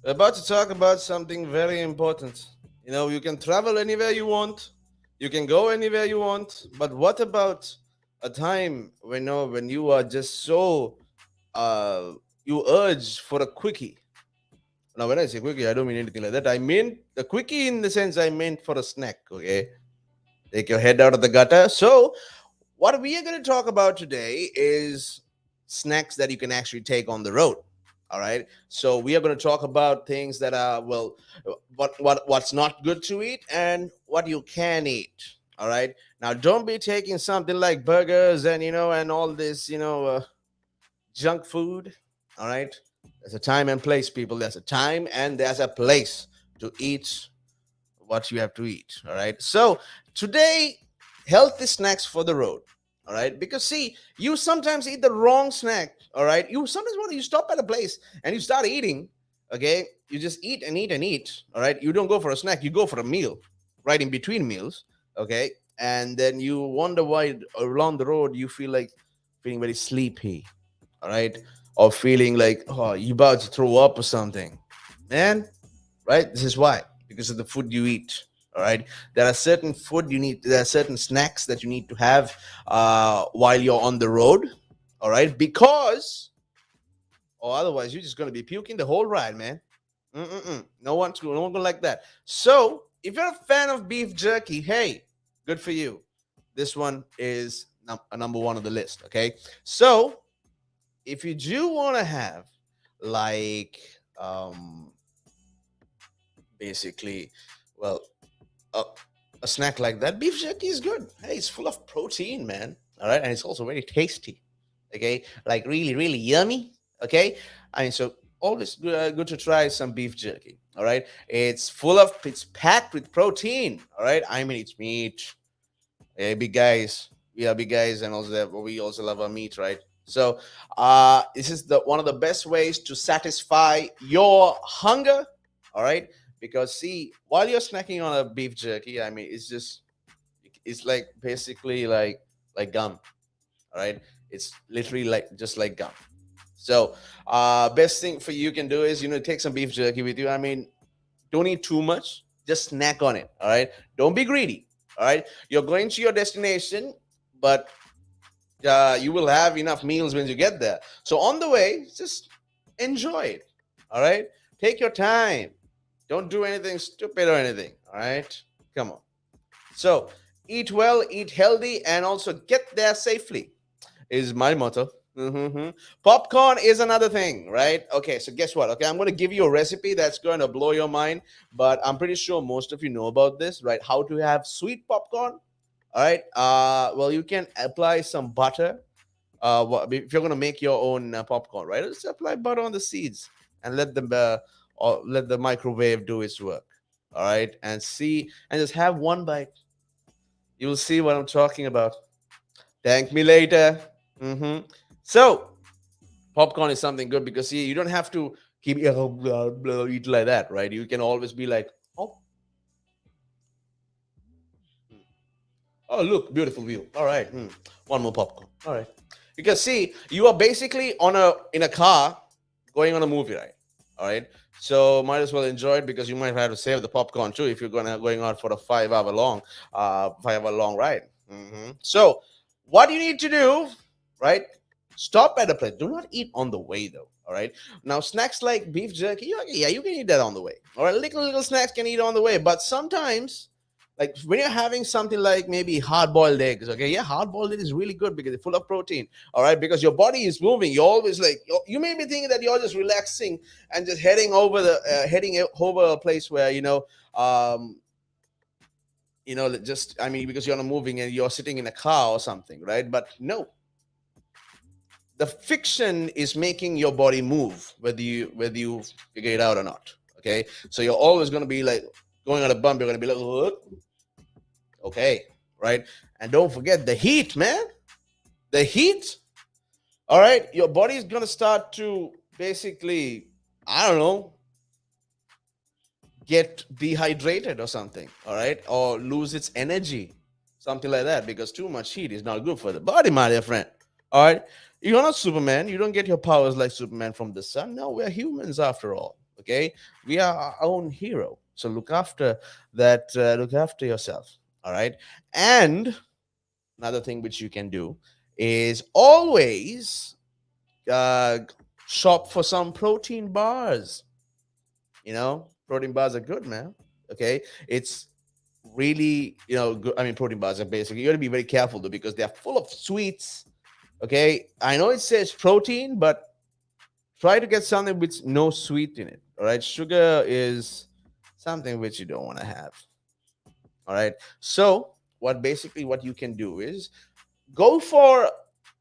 We're about to talk about something very important. You can travel anywhere you want, you can go anywhere you want, but what about a time when you are just so uh you urge for a quickie? Now, when I say quickie, I don't mean anything like that. I mean the quickie in the sense I meant for a snack. Okay, take your head out of the gutter. So, what we are going to talk about today is snacks that you can actually take on the road. All right. So we are going to talk about things that are what's not good to eat and what you can eat. All right. Now, don't be taking something like burgers and and all this junk food. All right. There's a time and place, people. There's a time and there's a place to eat what you have to eat. All right. So today, healthy snacks for the road. All right. Because see, you sometimes eat the wrong snack. All right. You sometimes you stop at a place and you start eating. Okay. You just eat and eat and eat. All right. You don't go for a snack. You go for a meal, right in between meals. Okay. And then you wonder why along the road you feel like feeling very sleepy. All right. Or feeling like, oh, you about to throw up or something. Man, right? This is why, because of the food you eat. All right, there are certain food you need. There are certain snacks that you need to have while you're on the road. All right, because or otherwise you're just gonna be puking the whole ride, man. Mm-mm-mm. No one gonna like that. So if you're a fan of beef jerky, hey, good for you. This one is a number one on the list. Okay, so if you do want to have like um basically well a, a snack like that, beef jerky is good. Hey, it's full of protein, man. All right, and it's also very tasty. Okay, like really, really yummy. Okay, I mean, so always good to try some beef jerky. All right, it's packed with protein. All right, I mean, it's meat. Hey, big guys, we are big guys, and also we also love our meat, right? So, this is the one of the best ways to satisfy your hunger. All right, because see, while you're snacking on a beef jerky, I mean, it's like basically like gum. All right, it's literally like just like gum. So, best thing for you can do is take some beef jerky with you. I mean, don't eat too much. Just snack on it. All right. Don't be greedy. All right. You're going to your destination, but you will have enough meals when you get there. So on the way, just enjoy it. All right. Take your time. Don't do anything stupid or anything. All right. Come on. So eat well, eat healthy, and also get there safely is my motto. Mm-hmm. Popcorn is another thing, right? Okay, so guess what? Okay, I'm going to give you a recipe that's going to blow your mind, but I'm pretty sure most of you know about this, right? How to have sweet popcorn. All right. Well, you can apply some butter. If you're going to make your own popcorn, right? Just apply butter on the seeds and let them or let the microwave do its work. All right, and see, and just have one bite. You'll see what I'm talking about. Thank me later. So popcorn is something good because see, you don't have to keep eat like that, right? You can always be like, oh, oh, look, beautiful view. All right, one more popcorn. All right, because see, you are basically in a car going on a movie, right? All right, so might as well enjoy it because you might have to save the popcorn too if you're going out for a 5 hour long ride. So, what you need to do, right? Stop at a place. Do not eat on the way, though. All right. Now, snacks like beef jerky, yeah, you can eat that on the way. All right, little snacks can eat on the way, but sometimes, like when you're having something like maybe hard boiled eggs, okay, yeah, hard boiled egg is really good because it's full of protein. All right, because your body is moving. You're always like you may be thinking that you're just relaxing and just heading over a place where just I mean because you're not moving and you're sitting in a car or something, right? But no, the fiction is making your body move whether you figure it out or not. Okay, so you're always going to be like going on a bump. You're going to be like, okay, right? And don't forget the heat, man. The heat. All right, your body's going to start to basically, I don't know, get dehydrated or something. All right, or lose its energy, something like that, because too much heat is not good for the body, my dear friend. All right, you're not Superman. You don't get your powers like Superman from the sun. No, we're humans after all. Okay, we are our own hero, so look after that. Look after yourself. All right, and another thing which you can do is always uh, shop for some protein bars. Protein bars are good, man. Okay, it's really good. I mean, protein bars are basically, you got to be very careful though, because they're full of sweets. Okay, I know it says protein, but try to get something with no sweet in it. All right, sugar is something which you don't want to have. All right, so what you can do is go for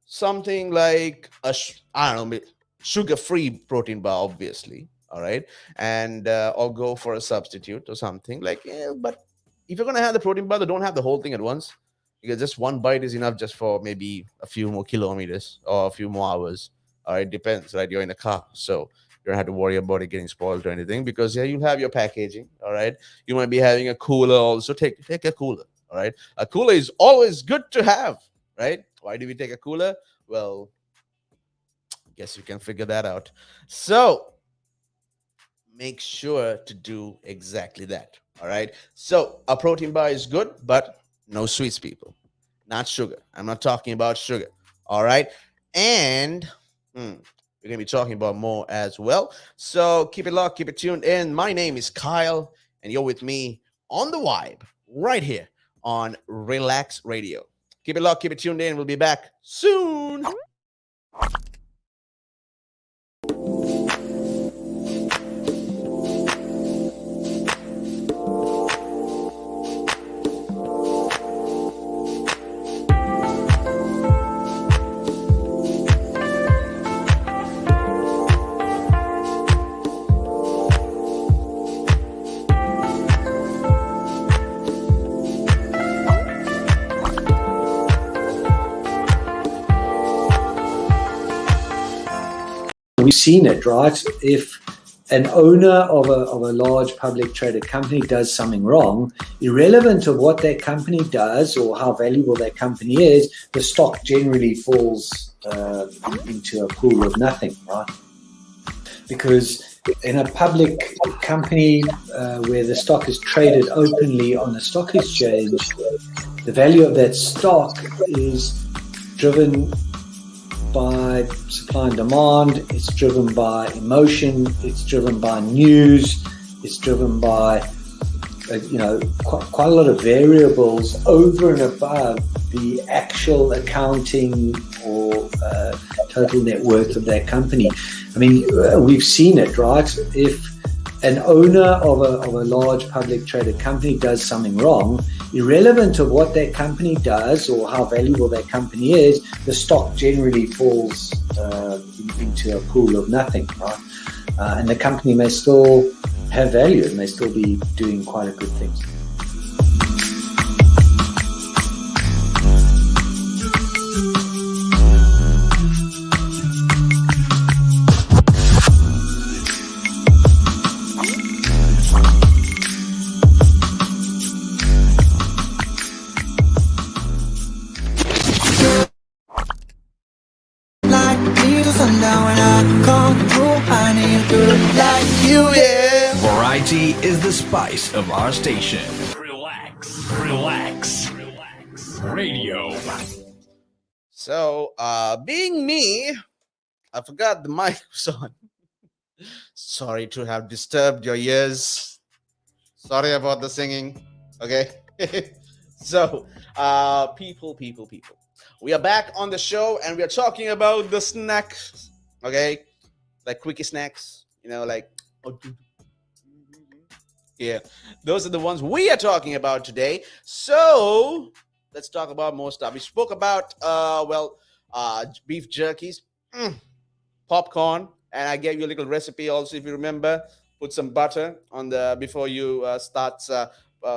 something like I don't know, sugar-free protein bar, obviously. All right, and or go for a substitute or something like. Yeah, but if you're gonna have the protein bar, don't have the whole thing at once, because just one bite is enough just for maybe a few more kilometers or a few more hours. All right, depends, right? You're in a car, so you don't have to worry about it getting spoiled or anything, because yeah, you'll have your packaging. All right, you might be having a cooler also. Take a cooler. All right, a cooler is always good to have, right? Why do we take a cooler? Well, guess you can figure that out. So make sure to do exactly that. All right. So a protein bar is good, but no sweets, people. Not sugar. I'm not talking about sugar. All right. And we're going to be talking about more as well. So keep it locked, keep it tuned in. My name is Kyle, and you're with me on the Vibe right here on Relax Radio. Keep it locked, keep it tuned in. We'll be back soon. We've seen it, right? If an owner of a large public traded company does something wrong, irrelevant of what that company does or how valuable that company is, the stock generally falls into a pool of nothing, right? Because in a public company where the stock is traded openly on the stock exchange, the value of that stock is driven by supply and demand, it's driven by emotion, it's driven by news, it's driven by quite a lot of variables over and above the actual accounting or total net worth of that company. I mean, we've seen it, right? If an owner of a large public traded company does something wrong, irrelevant of what that company does or how valuable that company is, the stock generally falls into a pool of nothing, right? And the company may still have value, it may still be doing quite a good things. Variety is the spice of our station. Relax Radio. So, being me, I forgot the mic was on. Sorry to have disturbed your ears. Sorry about the singing. Okay. So, people. We are back on the show, and we are talking about the snacks. Okay. Like Quickie snacks, like, yeah, those are the ones we are talking about today. So let's talk about more stuff. We spoke about beef jerkies, popcorn, and I gave you a little recipe also, if you remember. Put some butter on the before you start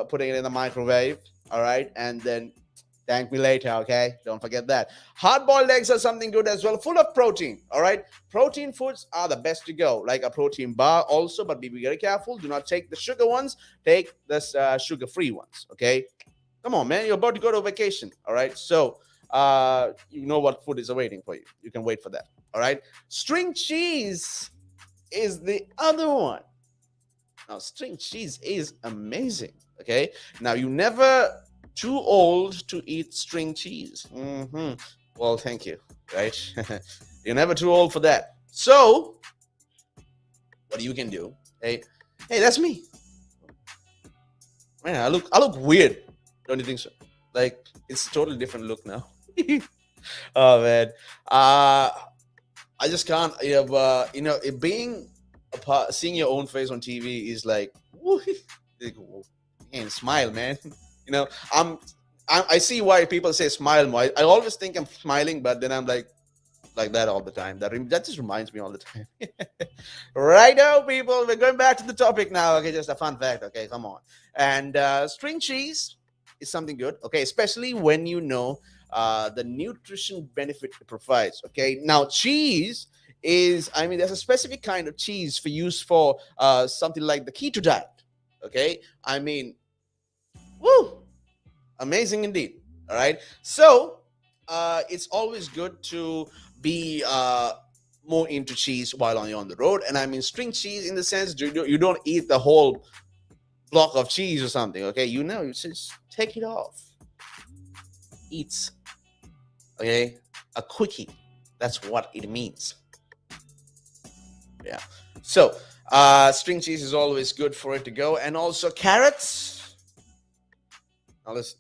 putting it in the microwave. All right, and then thank me later, okay? Don't forget that. Hard-boiled eggs are something good as well, full of protein, all right? Protein foods are the best to go, like a protein bar also, but be very careful. Do not take the sugar ones. Take the sugar-free ones, okay? Come on, man. You're about to go to vacation, all right? So you know what food is awaiting for you. You can wait for that, all right? String cheese is the other one, Now, string cheese is amazing. Okay. Now, you never too old to eat string cheese. Well, thank you. Right. You're never too old for that. So, what you can do? Hey, that's me. Man, I look weird. Don't you think so? Like, it's a totally different look now. Oh man, I just can't. It being seeing your own face on TV is like, woo, like, man, smile, man. You know, I see why people say smile more. I always think I'm smiling, but then I'm like that all the time. That just reminds me all the time. Righto, people, we're going back to the topic now. Okay, just a fun fact. Okay, come on. And string cheese is something good. Okay, especially when you know the nutrition benefit it provides. Okay, now cheese is, I mean, there's a specific kind of cheese for use for something like the keto diet. Okay, I mean, woo, amazing indeed. All right, so it's always good to be more into cheese while you're on the road. And I mean string cheese in the sense you don't eat the whole block of cheese or something. Okay, you just take it off. Eats. Okay, a quickie. That's what it means. Yeah. So string cheese is always good for it to go, and also carrots. Now listen,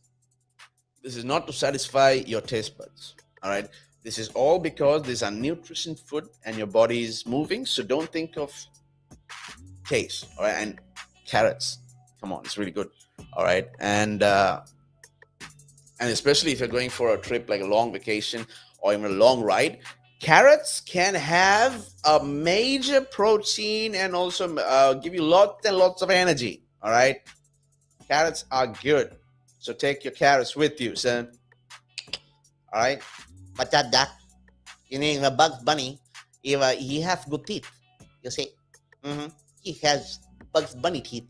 this is not to satisfy your taste buds. All right. This is all because these are nutrition food and your body is moving. So don't think of taste. All right. And carrots. Come on. It's really good. All right. And especially if you're going for a trip like a long vacation or even a long ride, carrots can have a major protein and also give you lots and lots of energy. All right. Carrots are good. So take your carrots with you, son. All right. But that, in a Bugs Bunny, if he has good teeth, you see, he has Bugs Bunny teeth.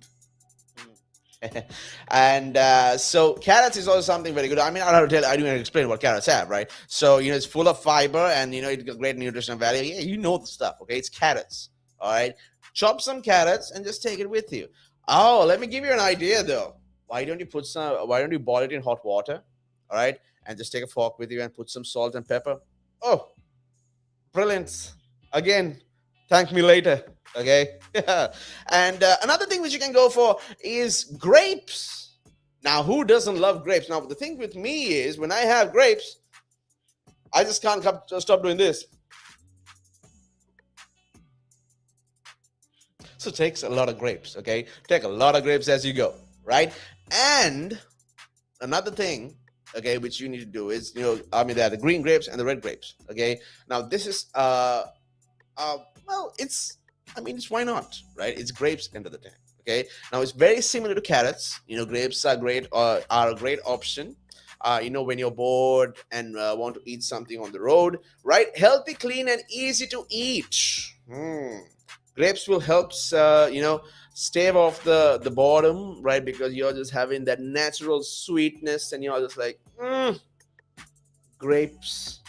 And so carrots is also something very good. I mean, I don't have to I don't explain what carrots have, right? So, it's full of fiber and, it's got great nutritional value. Yeah, you know the stuff, okay? It's carrots, all right? Chop some carrots and just take it with you. Oh, let me give you an idea, though. Why don't you boil it in hot water, all right? And just take a fork with you and put some salt and pepper. Oh, brilliant. Again, thank me later. Okay. And another thing which you can go for is grapes. Now, who doesn't love grapes? Now, the thing with me is when I have grapes, I just can't stop doing this. So it takes a lot of grapes. Okay. Take a lot of grapes as you go. Right. And another thing, okay, which you need to do is, there are the green grapes and the red grapes. Okay. Now, this is, it's why not, right? It's grapes end of the day. Okay. Now, it's very similar to carrots. Grapes are a great option. When you're bored and want to eat something on the road, right? Healthy, clean, and easy to eat. Grapes will help, stave off the boredom, right? Because you're just having that natural sweetness and you're just like, grapes,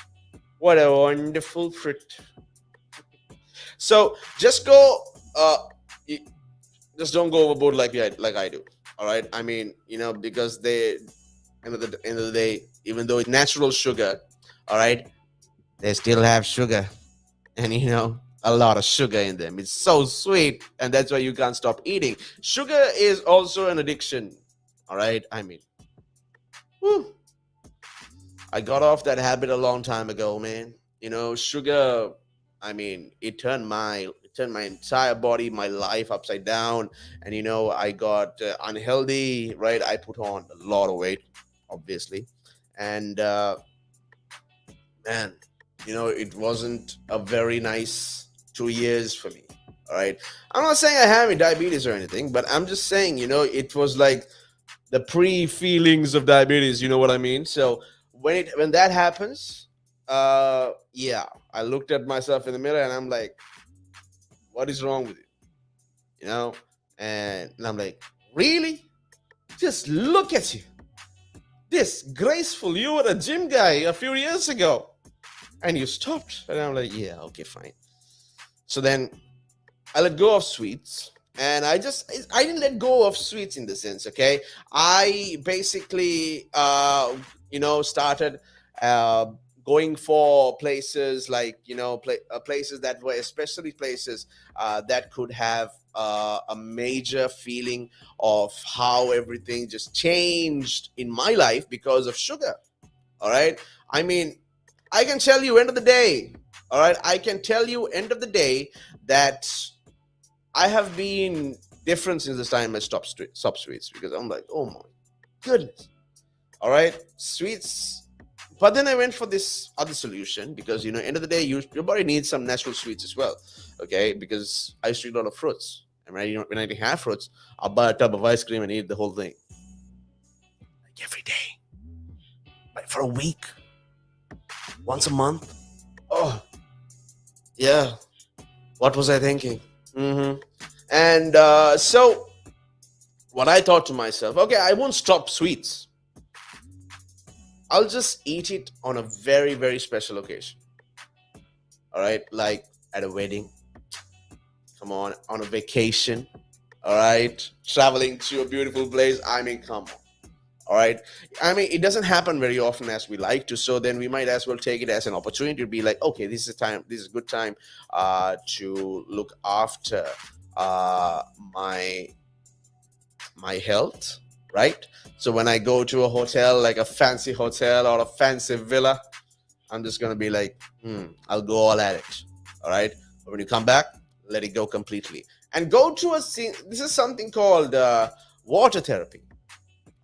what a wonderful fruit. So just just don't go overboard like I do. All right. I mean, because end of the day, even though it's natural sugar, all right, they still have sugar, and a lot of sugar in them. It's so sweet, and that's why you can't stop eating. Sugar is also an addiction. All right. I mean, I got off that habit a long time ago, man. Sugar, I mean, it turned my entire body, my life upside down. And, I got unhealthy, right? I put on a lot of weight, obviously. And, man, it wasn't a very nice 2 years for me. All right. I'm not saying I have diabetes or anything, but I'm just saying, it was like the pre-feelings of diabetes. You know what I mean? So when that happens, yeah, I looked at myself in the mirror and I'm like, what is wrong with you? And I'm like, really? Just look at you. This graceful, you were a gym guy a few years ago and you stopped. And I'm like, yeah, okay, fine. So then I let go of sweets. and I didn't let go of sweets in the sense. Okay, I basically started uh, going for places like places that were especially places that could have a major feeling of how everything just changed in my life because of sugar. All right, I mean, I can tell you end of the day. All right, I can tell you end of the day that I have been different since the time I stopped sweets, because I'm like, oh my goodness. All right, sweets. But then I went for this other solution because end of the day, your body needs some natural sweets as well. Okay, because I used to eat a lot of fruits, and when I didn't have fruits, I'll buy a tub of ice cream and eat the whole thing like every day, like for a week, once a month. Oh yeah, what was I thinking? And so what I thought to myself, okay, I won't stop sweets. I'll just eat it on a very, very special occasion. All right, like at a wedding. Come on a vacation. All right, traveling to a beautiful place. I mean, come on. All right. I mean, it doesn't happen very often as we like to. So then we might as well take it as an opportunity to be like, okay, this is time. This is a good time to look after uh, my my health, right? So when I go to a hotel, like a fancy hotel or a fancy villa, I'm just gonna be like, I'll go all at it. All right. But when you come back, let it go completely. And go to a scene. This is something called water therapy.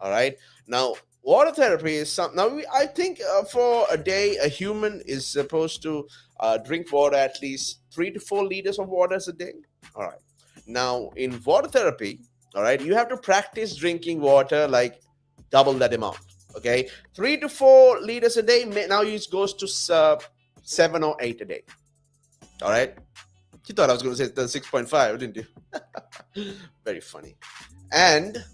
All right. Now, water therapy is something. Now, I think for a day, a human is supposed to drink water at least 3 to 4 liters of water a day. All right. Now, in water therapy, all right, you have to practice drinking water like double that amount. Okay, 3 to 4 liters a day. Now it goes to 7 or 8 a day. All right. You thought I was going to say the 6.5, didn't you? Very funny. And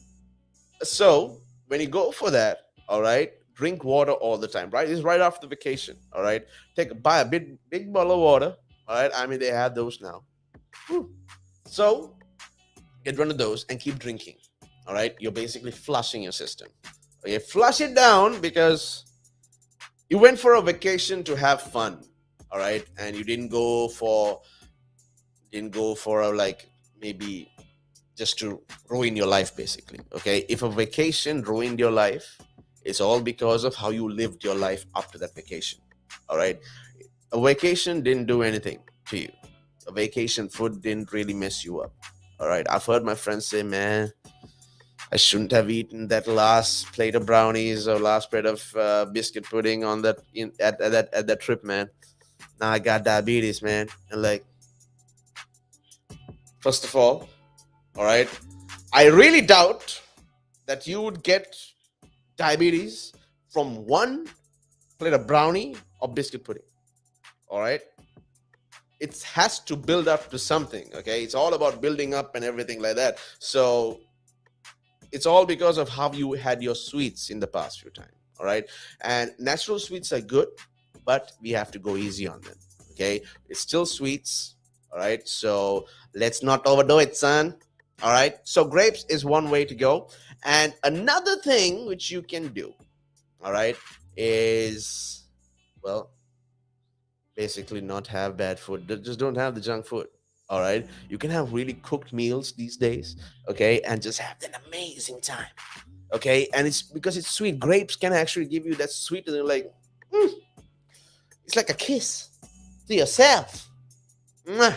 so when you go for that, all right, drink water all the time. Right, it's right after vacation. All right, buy a big bottle of water. All right, I mean they have those now. Whew. So get one of those and keep drinking. All right, you're basically flushing your system. Okay, flush it down because you went for a vacation to have fun. All right, and you didn't go for like maybe just to ruin your life, basically. Okay, if a vacation ruined your life, it's all because of how you lived your life up to that vacation. All right, a vacation didn't do anything to you. A vacation food didn't really mess you up. All right, I've heard my friends say, man, I shouldn't have eaten that last plate of brownies or last plate of biscuit pudding on that trip, man. Now I got diabetes, man. And like, first of all right, I really doubt that you would get diabetes from one plate of brownie or biscuit pudding. All right, it has to build up to something. Okay, it's all about building up and everything like that. So it's all because of how you had your sweets in the past few times. All right, and natural sweets are good, but we have to go easy on them. Okay, it's still sweets. All right, so let's not overdo it, son. All right, so grapes is one way to go. And another thing which you can do, all right, is, well, basically not have bad food. Just don't have the junk food. All right, you can have really cooked meals these days, okay, and just have an amazing time. Okay, and it's because it's sweet. Grapes can actually give you that sweet, and like, it's like a kiss to yourself. Mwah.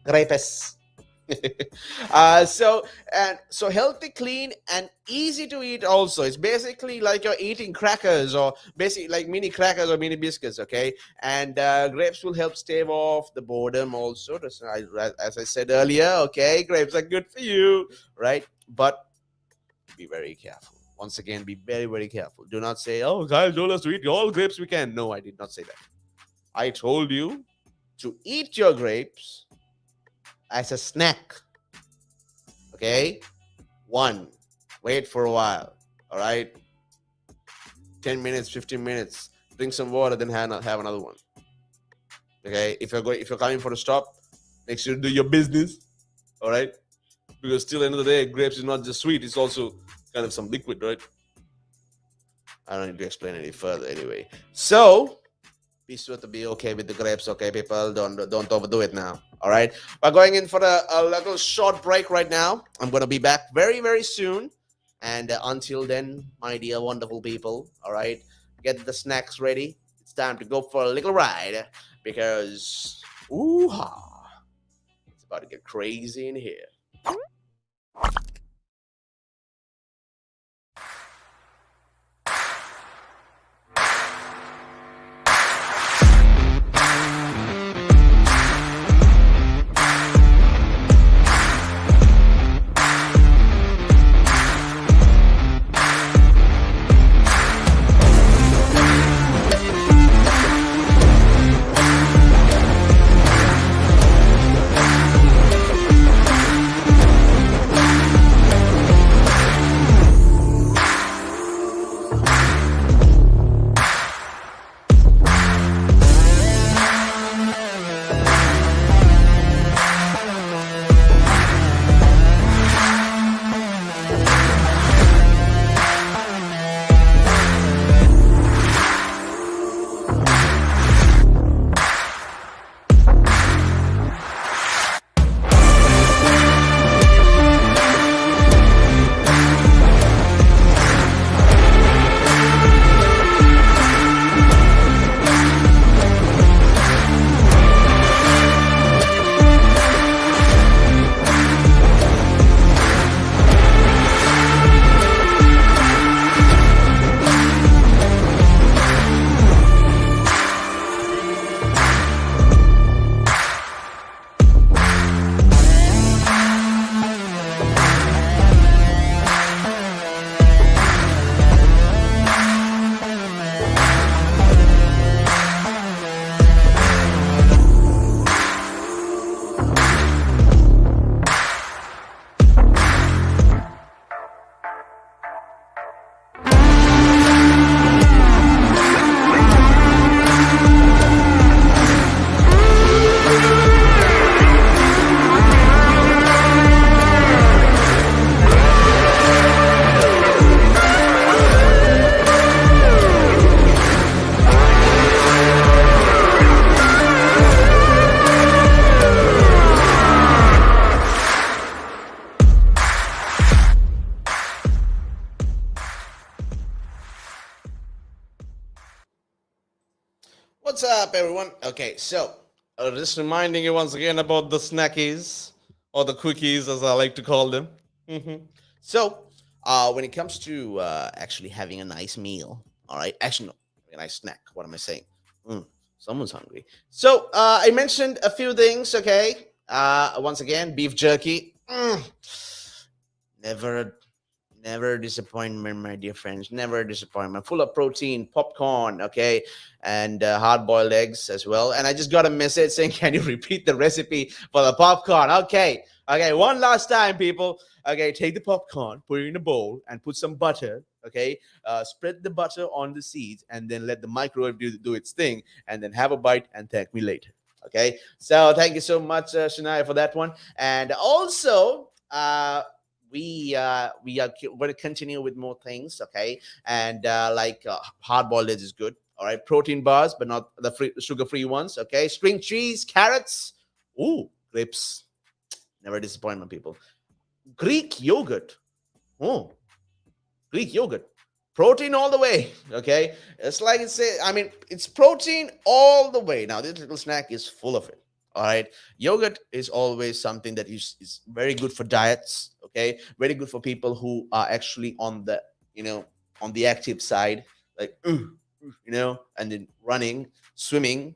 Grapes. So healthy, clean, and easy to eat. Also, it's basically like you're eating crackers, or basically like mini crackers or mini biscuits. Okay, and grapes will help stave off the boredom. Also, as I said earlier, okay, grapes are good for you, right? But be very careful. Once again, be very, very careful. Do not say, "Oh, Kyle told us to eat all grapes we can." No, I did not say that. I told you to eat your grapes as a snack. Okay? One, wait for a while. All right? 10 minutes, 15 minutes. Drink some water, then have another one. Okay? If you're coming for a stop, make sure you do your business. All right? because still, end of the day, grapes is not just sweet; it's also kind of some liquid, right? I don't need to explain any further anyway. So be sure to be okay with the grapes, okay, people. Don't overdo it now. All right, we're going in for a little short break right now. I'm gonna be back very very soon, and until then, my dear wonderful people, all right, get the snacks ready. It's time to go for a little ride because ooh ha, it's about to get crazy in here. What's up, everyone? Okay, so just reminding you once again about the snackies or the quickies, as I like to call them. So, when it comes to actually having a nice meal, all right, actually, no, a nice snack. What am I saying? Mm, someone's hungry. So, I mentioned a few things, okay? Once again, beef jerky. Never Never a disappointment, my dear friends. Never a disappointment. Full of protein, popcorn, okay, and hard boiled eggs as well. And I just got a message saying, can you repeat the recipe for the popcorn? Okay, okay, one last time, people. Okay, take the popcorn, put it in a bowl, and put some butter. Okay, spread the butter on the seeds, and then let the microwave do its thing, and then have a bite and thank me later. Okay, so thank you so much, Shania, for that one. And also, we are going to continue with more things, okay, and like hard boiled eggs is good, all right, protein bars but not the sugar free ones, okay, string cheese, carrots, ooh, grapes, never disappointment, people. Greek yogurt, oh, Greek yogurt, protein all the way, okay, it's like it's I mean it's protein all the way. Now this little snack is full of it, all right. Yogurt is always something that is very good for diets, okay, very good for people who are actually on the, on the active side, like and then running, swimming.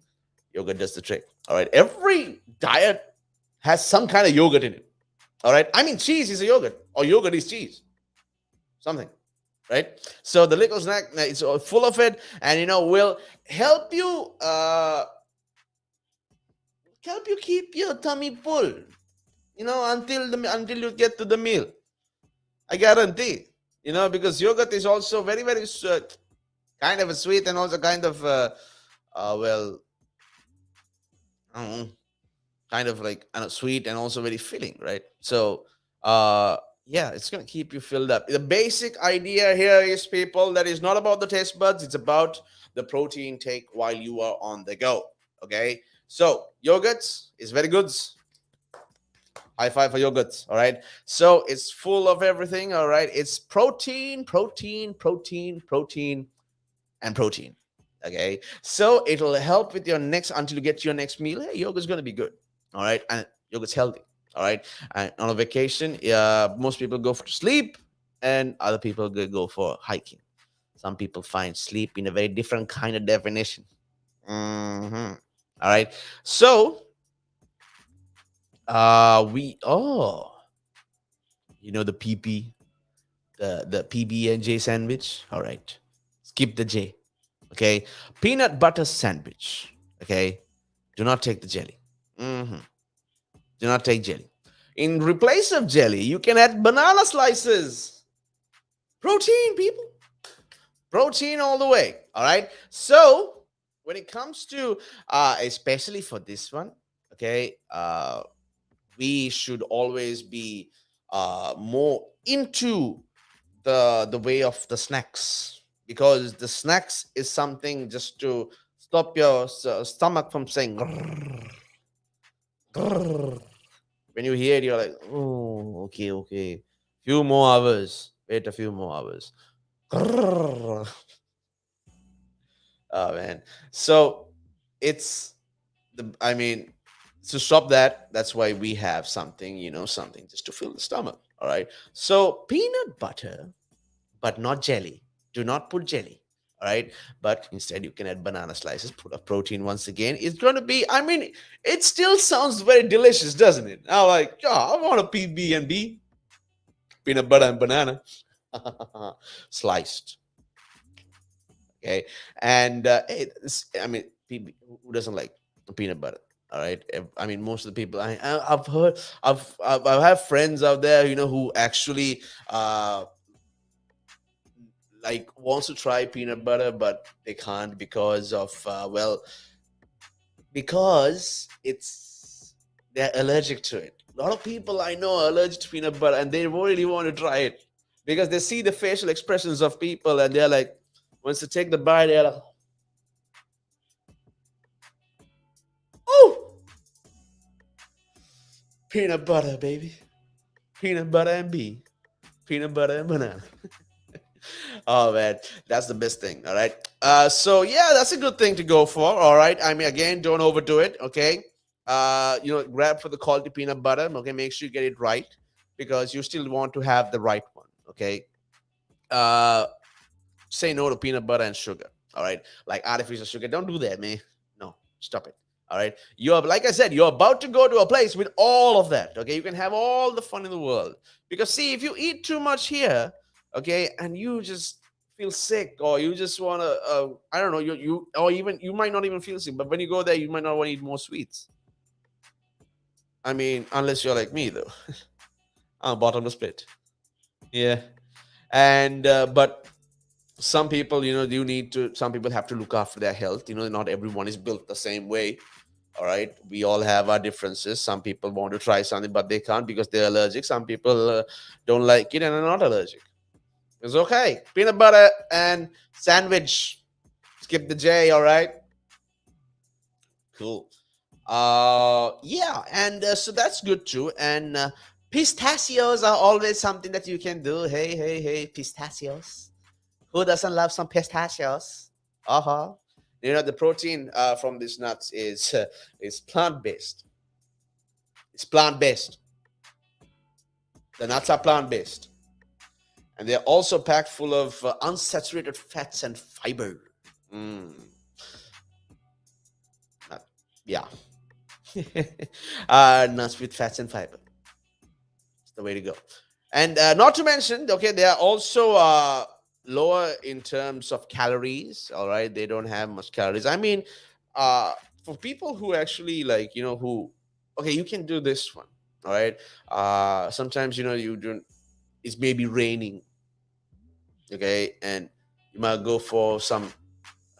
Yogurt does the trick, all right. Every diet has some kind of yogurt in it, all right. I mean, cheese is a yogurt, or yogurt is cheese, something, right? So the little snack is full of it, and will help you keep your tummy full, until you get to the meal. I guarantee, because yogurt is also very very kind of a sweet, and also kind of well, I don't know, kind of like sweet, and also very filling, right? So uh yeah, it's gonna keep you filled up. The basic idea here is, people, that is not about the taste buds, it's about the protein take while you are on the go. Okay, so yogurts is very good. High five for yogurts. All right, so it's full of everything. All right, it's protein, protein, protein, protein, and protein. Okay, so it'll help with your next, until you get to your next meal. Hey, yogurt's gonna be good. All right, and yogurt's healthy. All right, and on a vacation, most people go for sleep, and other people go for hiking. Some people find sleep in a very different kind of definition. All right, so we the PP, the PB&J sandwich. All right, skip the J. Okay, peanut butter sandwich. Okay, do not take the jelly. hmm Do not take jelly. In replace of jelly, you can add banana slices. Protein, people. Protein all the way. All right. So when it comes to, especially for this one, okay, we should always be more into the way of the snacks, because the snacks is something just to stop your stomach from saying grrr, grrr. When you hear it, you're like, oh, okay, okay, few more hours, wait a few more hours. Grrr. Oh man, so it's I mean, to stop that, that's why we have something, something just to fill the stomach. All right, so peanut butter, but not jelly. Do not put jelly. All right. But instead, you can add banana slices, put a protein once again. It's going to be, it still sounds very delicious, doesn't it? Now, like, yeah, I want a PB&B, peanut butter and banana, sliced. Okay. And, PB, who doesn't like peanut butter? All right. Most of the people I've heard, I have friends out there, who actually, like, wants to try peanut butter, but they can't because of because they're allergic to it. A lot of people I know are allergic to peanut butter, and they really want to try it because they see the facial expressions of people, and they're like, once they take the bite, they're like, oh, peanut butter, baby, peanut butter and bee, peanut butter and banana. Oh man, that's the best thing. All right. So yeah, that's a good thing to go for. All right. Again, don't overdo it. Okay. Grab for the quality peanut butter. Okay, make sure you get it right, because you still want to have the right one. Okay. Uh, Say no to peanut butter and sugar. All right, like artificial sugar. Don't do that, man. No, stop it. All right. You're, like I said, you're about to go to a place with all of that. Okay, you can have all the fun in the world. Because see, if you eat too much here, okay, and you just feel sick, or you just want to, I don't know, or even you might not even feel sick, but when you go there, you might not want to eat more sweets. Unless you're like me, though. I'm bottomless pit. Yeah. And but some people, some people have to look after their health. Not everyone is built the same way. All right, we all have our differences. Some people want to try something, but they can't because they're allergic. Some people don't like it and are not allergic. It's okay. Peanut butter and sandwich. Skip the J. All right. Cool. Yeah, and so that's good too. And pistachios are always something that you can do. Hey, hey, hey, pistachios. Who doesn't love some pistachios? Uh-huh. The protein from these nuts is plant-based. It's plant-based. The nuts are plant-based. And they're also packed full of unsaturated fats and fiber. Yeah. Nuts with fats and fiber. It's the way to go. And not to mention, okay, they are also lower in terms of calories. All right, they don't have much calories. For people who actually like, who, okay, you can do this one. All right. Sometimes you don't. It's maybe raining. Okay, and you might go for some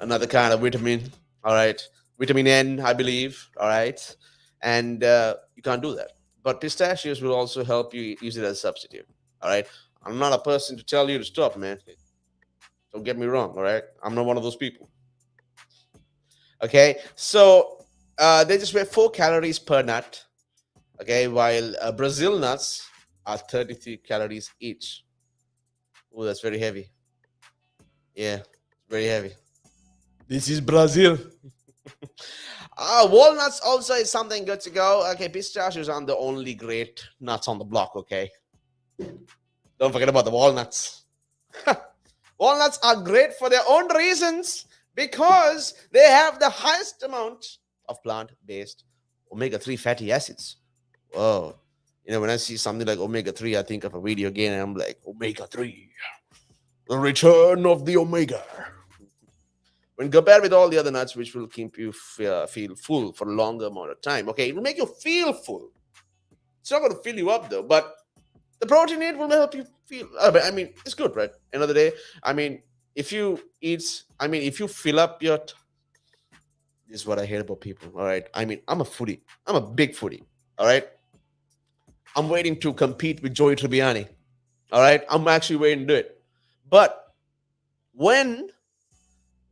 another kind of vitamin. All right, vitamin N, I believe. All right, and you can't do that. but pistachios will also help you use it as a substitute. All right. I'm not a person to tell you to stop, man. Don't get me wrong. All right. I'm not one of those people. Okay. So they just weigh 4 calories per nut. Okay. While Brazil nuts are 33 calories each. Oh, that's very heavy. Yeah. Very heavy. This is Brazil. Walnuts also is something good to go. Okay, pistachios aren't the only great nuts on the block. Okay, don't forget about the walnuts. Walnuts are great for their own reasons because they have the highest amount of plant-based omega-3 fatty acids. Whoa. When I see something like omega-3, I think of a video game and I'm like, omega-3, the return of the omega. When compared with all the other nuts, which will keep you feel full for a longer amount of time. Okay, it will make you feel full. It's not going to fill you up though, but the protein in it will help you feel. I mean, it's good, right? End of the day, I mean, if you fill up your. This is what I hate about people. All right, I mean, I'm a foodie. I'm a big foodie. All right, I'm waiting to compete with Joey Tribbiani. All right, I'm actually waiting to do it. But when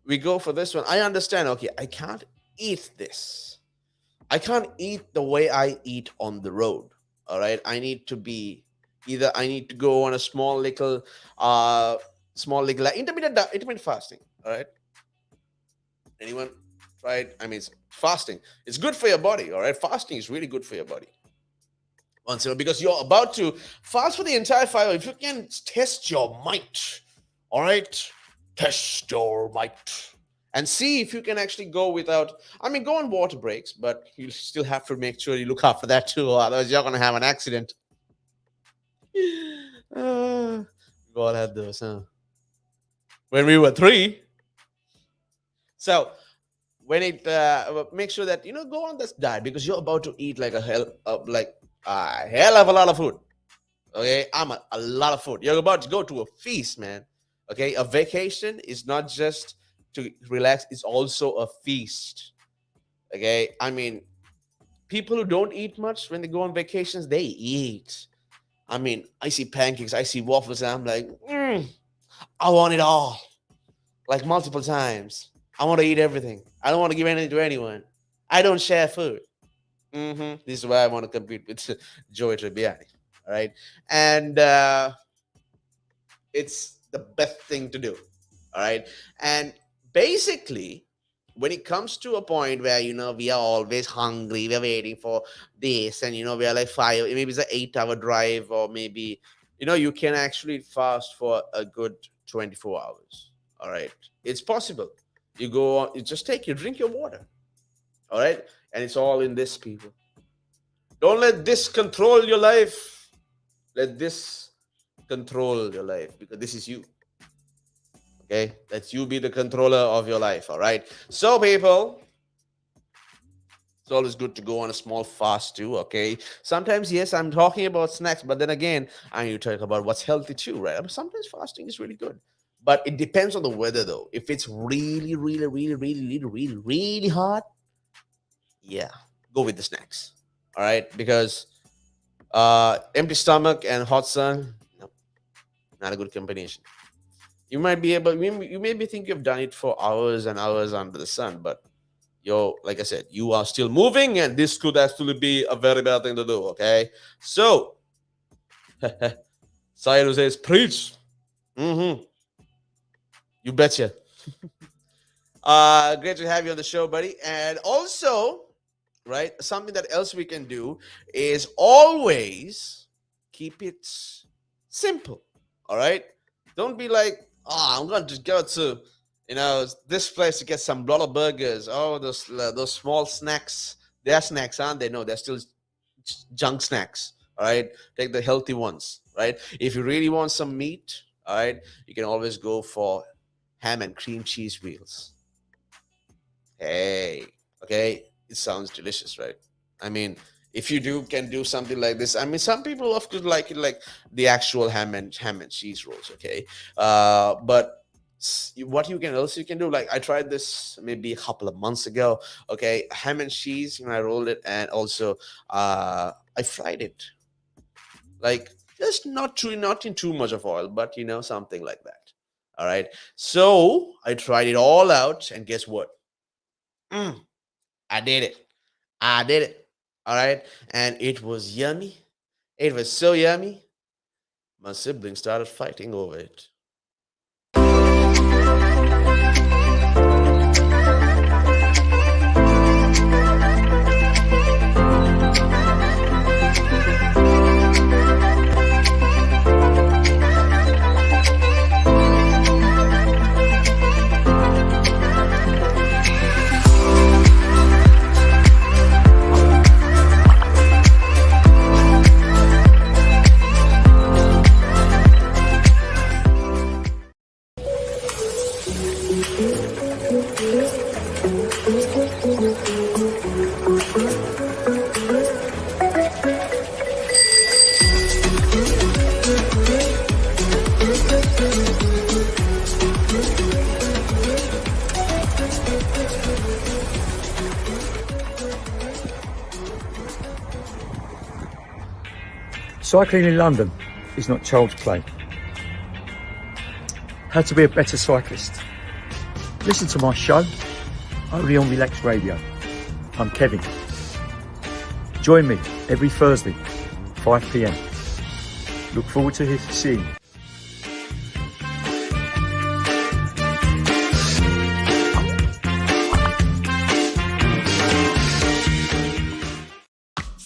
we go for this one, I understand. Okay, I can't eat this. I can't eat the way I eat on the road. All right, I need to go on a like intermittent fasting. All right, anyone tried? I mean, it's fasting. It's good for your body. All right, fasting is really good for your body. Once because you're about to fast for the entire 5 hours. If you can test your might, all right, test your might and see if you can actually go without. I mean, go on water breaks, but you still have to make sure you look after that too, otherwise you're gonna have an accident. We all had those, huh? When we were 3. So when it make sure that go on this diet because you're about to eat like a hell of a lot of food. Okay, a lot of food. You're about to go to a feast, man. Okay, a vacation is not just to relax; it's also a feast. Okay, I mean, people who don't eat much when they go on vacations, they eat. I mean, I see pancakes, I see waffles, and I'm like, I want it all, like multiple times. I want to eat everything. I don't want to give anything to anyone. I don't share food. This is why I want to compete with Joey Tribbiani. All right, and it's the best thing to do. All right, and basically, when it comes to a point where we are always hungry, we're waiting for this, and we are like 5, maybe it's an 8-hour drive, or maybe you can actually fast for a good 24 hours. All right, it's possible. You go on, you just drink your water. All right, and it's all in this, people. Don't let this control your life. Let this control your life because this is you. Okay, let you be the controller of your life. All right, so people, it's always good to go on a small fast too. Okay, sometimes yes, I'm talking about snacks, but then again, I need to talk about what's healthy too, right? I mean, sometimes fasting is really good, but it depends on the weather though. If it's really, really, really, really, really, really, really hot, yeah, go with the snacks. All right, because empty stomach and hot sun, no, not a good combination. You might be able, you maybe think you've done it for hours and hours under the sun, but like I said, you are still moving, and this could actually be a very bad thing to do. Okay, so Sayuru says, preach. You betcha. Great to have you on the show, buddy. And also, right, something that else we can do is always keep it simple. All right, don't be like, I'm going to go to this place to get some blotter burgers. Oh, those small snacks. They're snacks, aren't they? No, they're still junk snacks. All right, take the healthy ones. Right, if you really want some meat, all right, you can always go for ham and cream cheese wheels. Hey, okay, it sounds delicious, right? I mean, if you can do something like this. I mean, some people of course like it, like the actual ham and cheese rolls. Okay, but what you can do, like I tried this maybe a couple of months ago. Okay, ham and cheese, I rolled it, and also I fried it. Like, just not in too much of oil, but something like that. All right. So I tried it all out, and guess what? Mm, I did it. I did it. All right. And it was yummy. It was so yummy. My siblings started fighting over it. Cycling in London is not child's play. How to be a better cyclist? Listen to my show, only on Relaks Radio. I'm Kevin. Join me every Thursday, 5 p.m. Look forward to seeing you.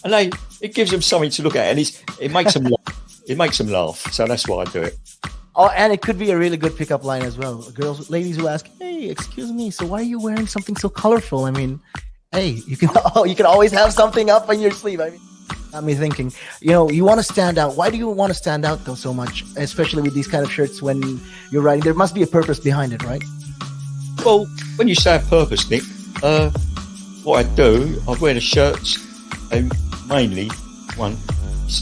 And it gives them something to look at, and it makes them laugh. It makes them laugh, so that's why I do it. Oh, and it could be a really good pickup line as well. Ladies who ask, "Hey, excuse me, so why are you wearing something so colorful?" I mean, hey, you can always have something up on your sleeve. I mean, got me thinking. You want to stand out. Why do you want to stand out though so much, especially with these kind of shirts when you're riding? There must be a purpose behind it, right? Well, when you say a purpose, Nick, what I do, I wear the shirts, and mainly one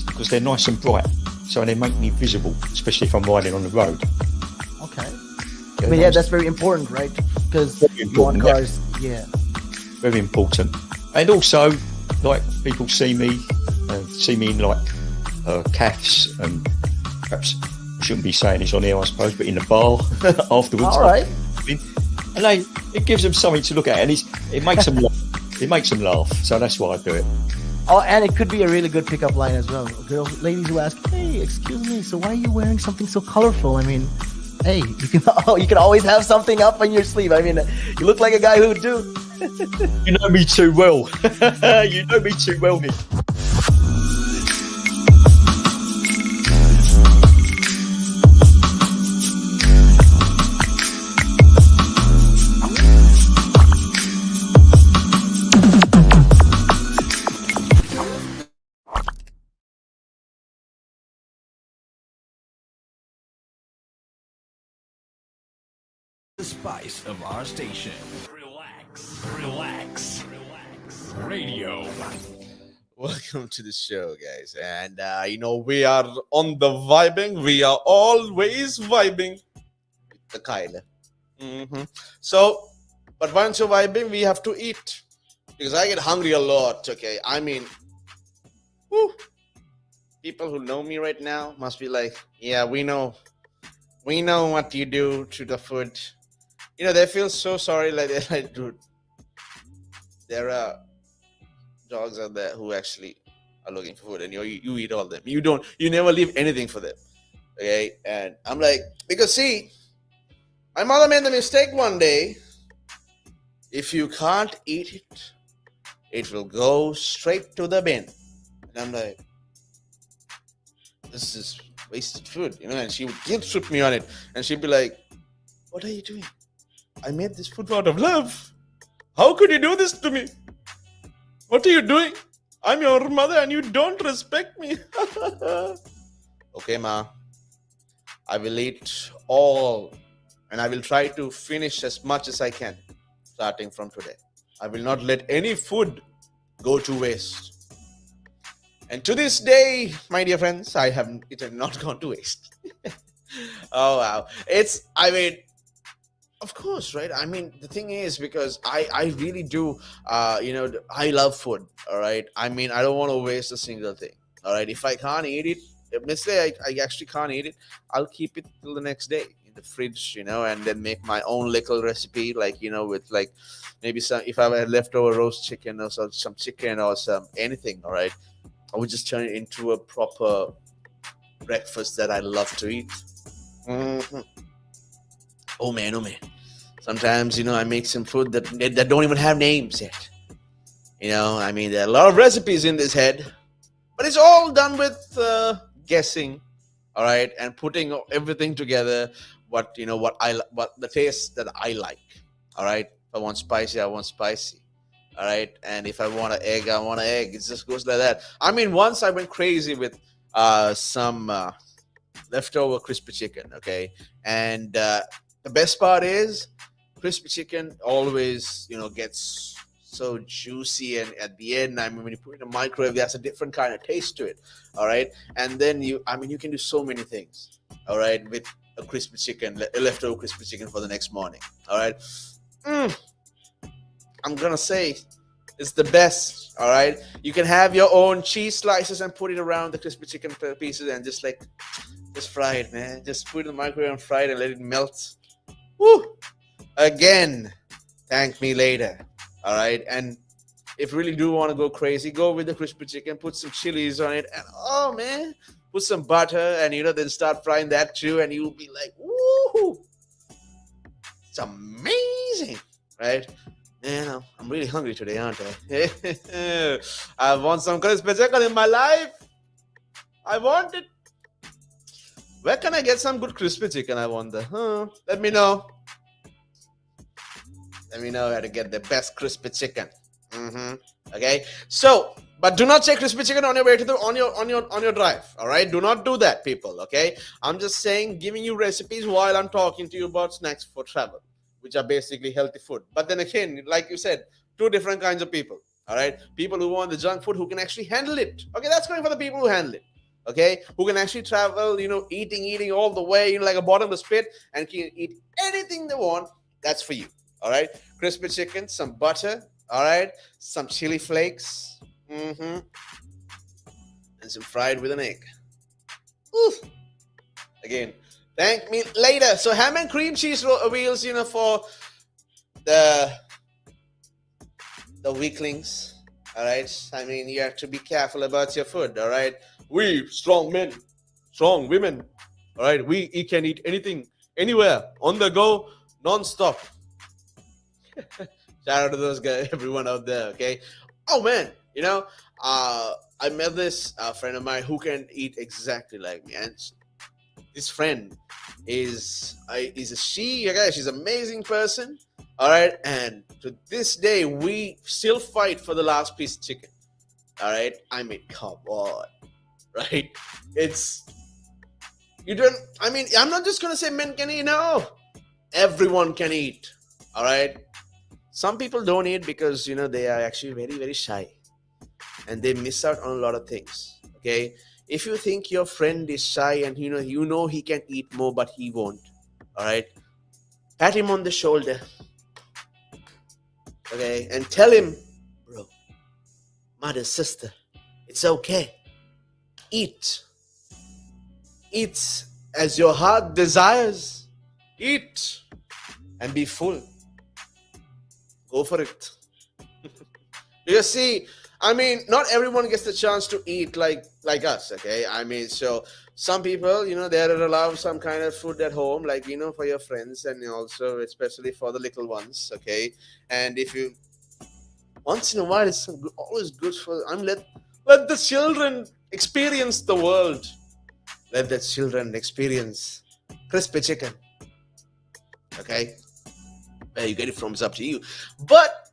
because they're nice and bright, so they make me visible, especially if I'm riding on the road. Okay. But yeah, that's very important, right? Because you want cars, yeah. Very important. And also, like, people see me in like calves, and perhaps I shouldn't be saying this on here, I suppose, but in the bar afterwards. All right. And it gives them something to look at, and it makes them laugh. It makes them laugh, so that's why I do it. Oh, and it could be a really good pickup line as well. Ladies who ask, "Hey, excuse me, so why are you wearing something so colorful?" I mean, hey, you can always have something up on your sleeve. I mean, you look like a guy who would do. You know me too well. You know me too well, Nick. The spice of our station. Relax. Radio. Welcome to the show, guys. And, we are on the vibing. We are always vibing with the Kyla. So, but once you're vibing, we have to eat. Because I get hungry a lot, okay? I mean, whew, people who know me right now must be like, yeah, we know what you do to the food. They feel so sorry, like they're like, dude, there are dogs out there who actually are looking for food, and you eat all of them. You never leave anything for them, okay? And I'm like, because see, my mother made the mistake one day. If you can't eat it, it will go straight to the bin. And I'm like, this is wasted food, and she would guilt trip me on it, and she'd be like, what are you doing? I made this food out of love. How could you do this to me? What are you doing? I'm your mother and you don't respect me. Okay, ma. I will eat all, and I will try to finish as much as I can, starting from today. I will not let any food go to waste. And to this day, my dear friends, it has not gone to waste. Oh, wow. Of course, right? I mean, the thing is, because I really do, I love food. All right. I mean, I don't want to waste a single thing. All right. If I can't eat it, if let's say I actually can't eat it, I'll keep it till the next day in the fridge, and then make my own little recipe, like, with like maybe some, if I had leftover roast chicken or some chicken or some anything. All right. I would just turn it into a proper breakfast that I love to eat. Mhm. Oh man, oh man. Sometimes, I make some food that don't even have names yet. I mean, there are a lot of recipes in this head, but it's all done with guessing, all right, and putting everything together. What the taste that I like, all right. If I want spicy, I want spicy, all right. And if I want an egg, I want an egg. It just goes like that. I mean, once I went crazy with some leftover crispy chicken, okay, and the best part is crispy chicken always, gets so juicy, and at the end, I mean, when you put it in a microwave, there's a different kind of taste to it. All right. And then you can do so many things, all right, with a crispy chicken, a leftover crispy chicken for the next morning. All right. I'm gonna say it's the best. All right. You can have your own cheese slices and put it around the crispy chicken pieces, and just fry it, man. Just put it in the microwave and fry it and let it melt. Woo! Again, thank me later. All right. And if you really do want to go crazy, go with the crispy chicken, put some chilies on it, and oh man, put some butter, and then start frying that too, and you'll be like, woo! It's amazing, right? Man, I'm really hungry today, aren't I? I want some crispy chicken in my life. I want it. Where can I get some good crispy chicken, I wonder? Let me know. Let me know how to get the best crispy chicken. Okay. So, but do not say crispy chicken on your way to on your drive. All right. Do not do that, people. Okay. I'm just saying, giving you recipes while I'm talking to you about snacks for travel, which are basically healthy food. But then again, like you said, two different kinds of people. All right. People who want the junk food, who can actually handle it. Okay. That's going for the people who handle it. Okay, who can actually travel, eating all the way, like a bottomless pit, and can eat anything they want. That's for you. All right, crispy chicken, some butter, all right, some chili flakes, and some fried with an egg. Oof. Again, thank me later. So ham and cream cheese wheels, for the weaklings. All right, I mean, you have to be careful about your food. All right. We strong men, strong women, all right, we can eat anything, anywhere, on the go, non-stop. Shout out to those guys, everyone out there, okay? Oh, man, I met this friend of mine who can eat exactly like me. And this friend is a she, okay? She's an amazing person, all right? And to this day, we still fight for the last piece of chicken, all right? I mean, come on. Right? I'm not just going to say men can eat. No, everyone can eat. All right. Some people don't eat because, they are actually very, very shy and they miss out on a lot of things. Okay. If you think your friend is shy and, he can eat more, but he won't. All right. Pat him on the shoulder. Okay. And tell him, bro, mother, sister, it's okay. Eat as your heart desires. Eat and be full. Go for it. Because see, not everyone gets the chance to eat like us, okay? So some people, they're allowed some kind of food at home, like, for your friends, and also especially for the little ones, okay? And if you, once in a while, it's always good for, let the children experience the world. Let the children experience crispy chicken. Okay? Where you get it from is up to you. But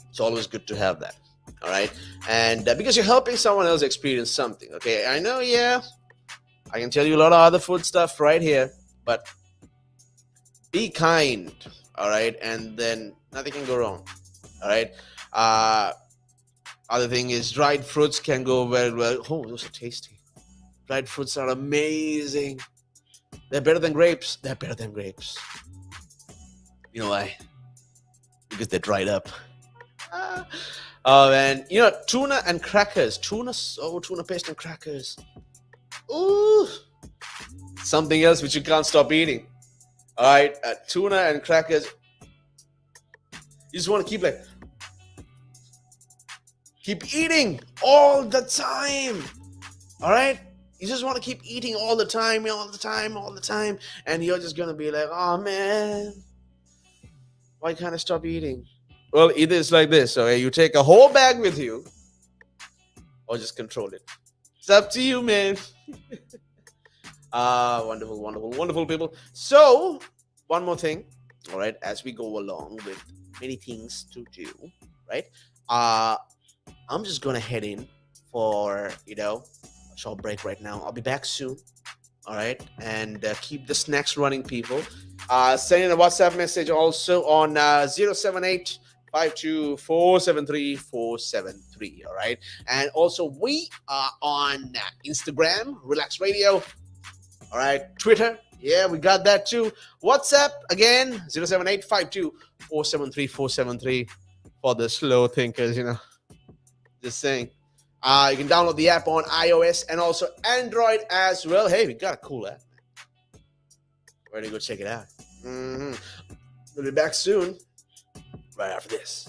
it's always good to have that. All right? And because you're helping someone else experience something. Okay? I know, yeah, I can tell you a lot of other food stuff right here. But be kind. All right? And then nothing can go wrong. All right? Other thing is dried fruits can go very well. Oh, those are tasty. Dried fruits are amazing. They're better than grapes. You know why? Because they're dried up. Oh man, you know, tuna and crackers. Tuna paste and crackers. Ooh, something else which you can't stop eating. All right, tuna and crackers. You just want to keep eating all the time. All right, you just want to keep eating all the time, and you're just gonna be like, oh man, why can't I stop eating? Well, either it's like this, okay? You take a whole bag with you, or just control it. It's up to you, man. Wonderful people. So, one more thing, all right, as we go along with many things to do, right? I'm just gonna head in for, a short break right now. I'll be back soon, all right? And keep the snacks running, people. Send in a WhatsApp message also on 078 52473 all right? And also we are on Instagram, Relaks Radio, all right? Twitter, yeah, we got that too. WhatsApp, again, 078 52473 for the slow thinkers, just saying. You can download the app on iOS and also Android as well. Hey, we got a cool app. Where to go check it out? We'll be back soon, right after this.